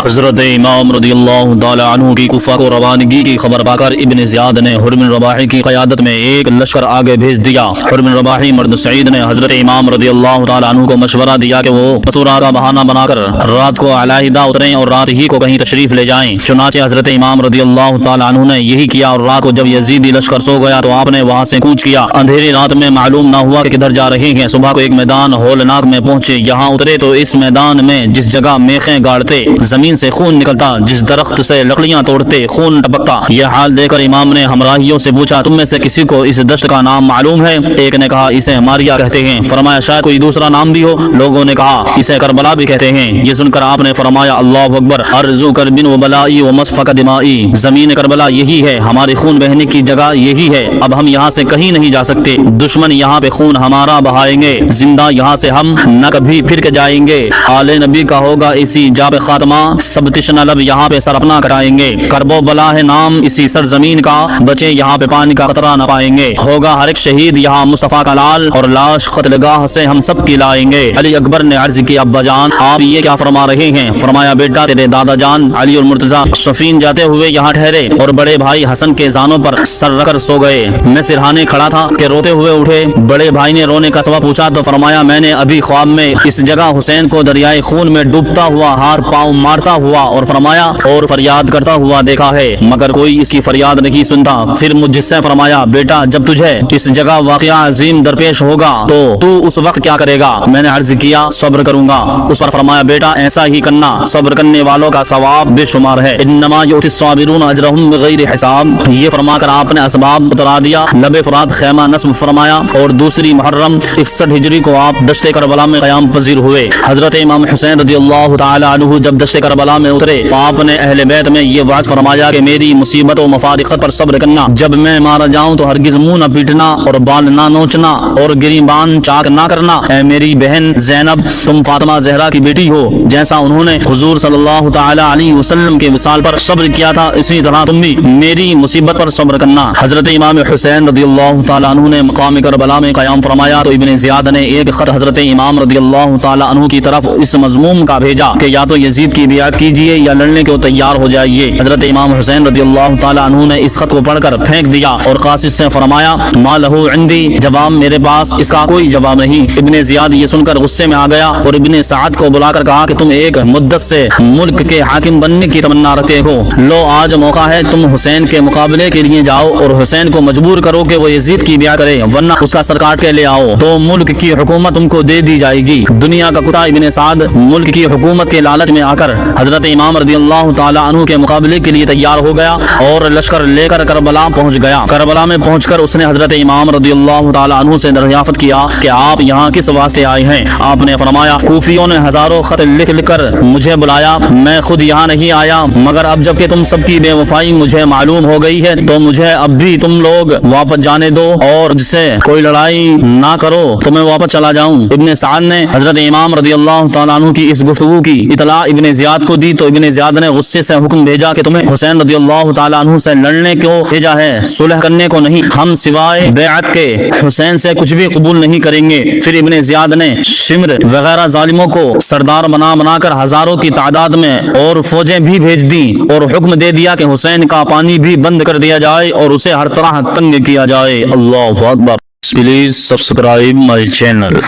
حضرت امام رضی اللہ تعالی عنہ کی کوفہ کو روانگی کی خبر پا کر ابن زیاد نے حر بن رباحی کی قیادت میں ایک لشکر آگے بھیج دیا۔ حر بن رباحی مرد سعید نے حضرت امام رضی اللہ تعالی عنہ کو مشورہ دیا کہ وہ مستورات کا بہانہ بنا کر رات کو علیحدہ اتریں اور رات ہی کو کہیں تشریف لے جائیں۔ چنانچہ حضرت امام رضی اللہ تعالی عنہ نے یہی کیا اور رات کو جب یزیدی لشکر سو گیا تو آپ نے وہاں سے کوچ کیا۔ اندھیری رات میں معلوم نہ ہوا کہ کدھر جا رہے ہیں۔ صبح کو ایک میدان ہولناک میں پہنچے، یہاں اترے تو اس میدان میں جس جگہ میخیں گاڑتے زمین سے خون نکلتا، جس درخت سے لکڑیاں توڑتے خون ٹپکتا، یہ حال دیکھ کر امام نے ہمراہیوں سے پوچھا تم میں سے کسی کو اس دشت کا نام معلوم ہے؟ ایک نے کہا اسے ماریا کہتے ہیں۔ فرمایا شاید کوئی دوسرا نام بھی ہو؟ لوگوں نے کہا اسے کربلا بھی کہتے ہیں۔ یہ سن کر آپ نے فرمایا اللہ اکبر، ارض کرب و بلائی و مسفک دمائی، زمین کربلا یہی ہے، ہماری خون بہنے کی جگہ یہی ہے، اب ہم یہاں سے کہیں نہیں جا سکتے، دشمن یہاں پہ خون ہمارا بہائیں گے، زندہ یہاں سے ہم نہ کبھی پھر کے جائیں گے، آل نبی کا ہوگا اسی جا پہ خاتمہ، سب تشنہ لب یہاں پہ سر اپنا کٹائیں گے، کرب و بلا ہے نام اسی سرزمین کا، بچے یہاں پہ پانی کا قطرہ نہ پائیں گے، ہوگا ہر ایک شہید یہاں مصطفیٰ کا لال، اور لاش قتل گاہ سے ہم سب کی لائیں گے۔ علی اکبر نے عرض کی ابا جان آپ یہ کیا فرما رہے ہیں؟ فرمایا بیٹا تیرے دادا جان علی اور مرتضیٰ صفین جاتے ہوئے یہاں ٹھہرے اور بڑے بھائی حسن کے زانوں پر سر رکھ کر سو گئے، میں سرہانے کھڑا تھا کہ روتے ہوئے اٹھے، بڑے بھائی نے رونے کا سبب پوچھا تو فرمایا میں نے ابھی خواب میں اس جگہ حسین کو دریائے خون میں ڈوبتا ہوا ہاتھ پاؤں مارتا ہوا اور فرمایا اور فریاد کرتا ہوا دیکھا ہے، مگر کوئی اس کی فریاد نہیں سنتا۔ پھر مجھ سے فرمایا بیٹا جب تجھے اس جگہ واقعہ عظیم درپیش ہوگا تو اس وقت کیا کرے گا؟ میں نے عرض کیا صبر کروں گا۔ اس پر فرمایا بیٹا ایسا ہی کرنا، صبر کرنے والوں کا ثواب بے شمار ہے، انما یؤتی الصابرون اجرهم بغیر حساب۔ یہ فرما کر آپ نے اسباب اترا دیا، لب فرات خیمہ نصب فرمایا اور دوسری محرم 61 ہجری کو آپ دشت کربلا میں قیام پذیر ہوئے۔ حضرت امام حسین رضی اللہ تعالی عنہ جب دشت کربلا میں اترے آپ نے اہل بیت میں یہ وعظ فرمایا کہ میری مصیبت و مفارقت پر صبر کرنا، جب میں مارا جاؤں تو ہرگز منہ نہ پیٹنا اور بال نہ نوچنا اور گریبان چاک نہ کرنا۔ اے میری بہن زینب تم فاطمہ زہرا کی بیٹی ہو، جیسا انہوں نے حضور صلی اللہ تعالی علیہ وسلم کے وصال پر صبر کیا تھا اسی طرح تم بھی میری مصیبت پر صبر کرنا۔ حضرت امام حسین رضی اللہ تعالی عنہ نے مقام کربلا میں قیام فرمایا تو ابن زیاد نے ایک خط حضرت امام رضی اللہ تعالی عنہ کی طرف اس مضمون کا بھیجا کہ یا تو یزید کی بیعت کیجیے یا لڑنے کے تیار ہو جائیے۔ حضرت امام حسین رضی اللہ تعالی عنہ نے اس خط کو پڑھ کر پھینک دیا اور قاصد سے فرمایا ما لہو عندی، جواب میرے پاس اس کا کوئی جواب نہیں۔ ابن زیاد یہ سن کر غصے میں آ گیا اور ابن سعد کو بلا کر کہا کہ تم ایک مدت سے ملک کے حاکم بننے کی تمنا رکھتے ہو، لو آج موقع ہے، تم حسین کے مقابلے کے لیے جاؤ اور حسین کو مجبور کرو کہ وہ یزید کی بیعت کرے، ورنہ اس کا سر کاٹ کے لے آؤ تو ملک کی حکومت تم کو دے دی جائے گی۔ دنیا کا کتا ابن سعد ملک کی حکومت کے لالچ میں آ کر حضرت امام رضی اللہ تعالی عنہ کے مقابلے کے لیے تیار ہو گیا اور لشکر لے کر کربلا پہنچ گیا۔ کربلا میں پہنچ کر اس نے حضرت امام رضی اللہ تعالی عنہ سے دریافت کیا کہ آپ یہاں کس واسطے آئے ہیں؟ آپ نے فرمایا کوفیوں نے ہزاروں خط لکھ کر مجھے بلایا، میں خود یہاں نہیں آیا، مگر اب جب کہ تم سب کی بے وفائی مجھے معلوم ہو گئی ہے تو مجھے اب بھی تم لوگ واپس جانے دو اور جس سے کوئی لڑائی نہ کرو تو میں واپس چلا جاؤں۔ ابن سعد نے حضرت امام رضی اللہ تعالیٰ عنہ کی اس گفتگو کی اطلاع ابن زیاد کو دی تو ابن زیاد نے غصے سے حکم بھیجا کہ تمہیں حسین رضی اللہ تعالیٰ عنہ سے لڑنے کو بھیجا ہے، صلح کرنے کو نہیں، ہم سوائے بیعت کے حسین سے کچھ بھی قبول نہیں کریں گے۔ پھر ابن زیاد نے شمر وغیرہ ظالموں کو سردار بنا کر ہزاروں کی تعداد میں اور فوجیں بھی بھیج دی اور حکم دے دیا کہ حسین کا پانی بھی بند کر دیا جائے اور اسے ہر طرح تنگ کیا جائے۔ اللہ اکبر۔ Please subscribe my channel.